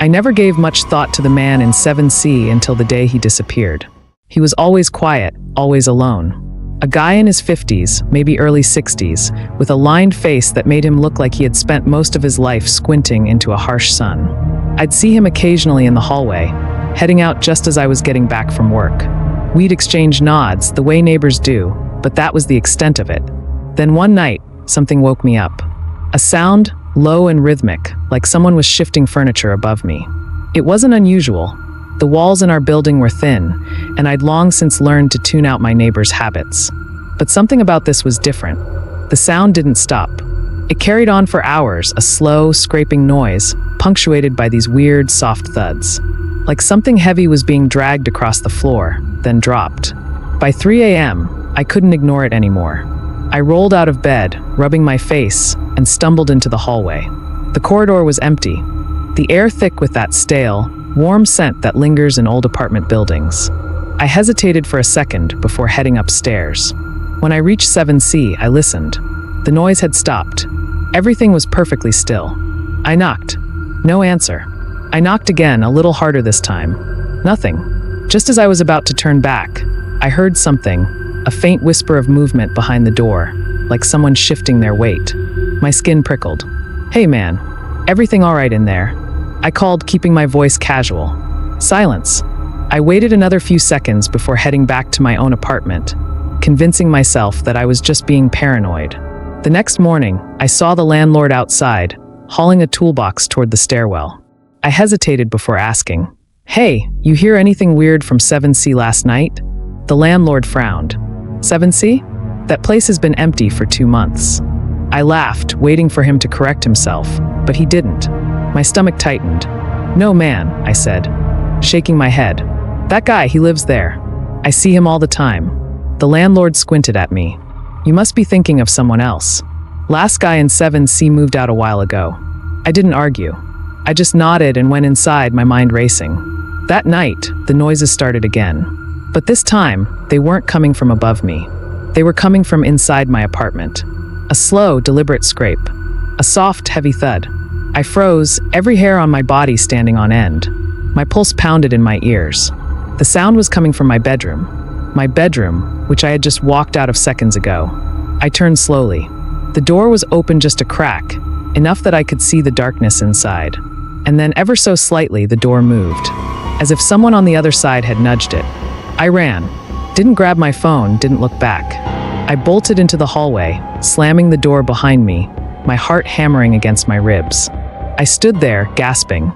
I never gave much thought to the man in 7C until the day he disappeared. He was always quiet, always alone. A guy in his 50s, maybe early 60s, with a lined face that made him look like he had spent most of his life squinting into a harsh sun. I'd see him occasionally in the hallway, heading out just as I was getting back from work. We'd exchange nods, the way neighbors do, but that was the extent of it. Then one night, something woke me up. A sound, low and rhythmic, like someone was shifting furniture above me. It wasn't unusual. The walls in our building were thin, and I'd long since learned to tune out my neighbors' habits. But something about this was different. The sound didn't stop. It carried on for hours, a slow, scraping noise, punctuated by these weird, soft thuds. Like something heavy was being dragged across the floor, then dropped. By 3 a.m., I couldn't ignore it anymore. I rolled out of bed, rubbing my face, and stumbled into the hallway. The corridor was empty, the air thick with that stale, warm scent that lingers in old apartment buildings. I hesitated for a second before heading upstairs. When I reached 7C, I listened. The noise had stopped. Everything was perfectly still. I knocked. No answer. I knocked again, a little harder this time. Nothing. Just as I was about to turn back, I heard something, a faint whisper of movement behind the door, like someone shifting their weight. My skin prickled. "Hey man, everything all right in there?" I called, keeping my voice casual. Silence. I waited another few seconds before heading back to my own apartment, convincing myself that I was just being paranoid. The next morning, I saw the landlord outside, hauling a toolbox toward the stairwell. I hesitated before asking, "Hey, you hear anything weird from 7C last night?" The landlord frowned. "7C? That place has been empty for 2 months." I laughed, waiting for him to correct himself, but he didn't. My stomach tightened. "No, man," I said, shaking my head. "That guy, he lives there. I see him all the time." The landlord squinted at me. "You must be thinking of someone else. Last guy in 7C moved out a while ago." I didn't argue. I just nodded and went inside, my mind racing. That night, the noises started again. But this time, they weren't coming from above me. They were coming from inside my apartment. A slow, deliberate scrape. A soft, heavy thud. I froze, every hair on my body standing on end. My pulse pounded in my ears. The sound was coming from my bedroom. My bedroom, which I had just walked out of seconds ago. I turned slowly. The door was open just a crack, enough that I could see the darkness inside. And then ever so slightly, the door moved, as if someone on the other side had nudged it. I ran. Didn't grab my phone, didn't look back. I bolted into the hallway, slamming the door behind me, my heart hammering against my ribs. I stood there, gasping,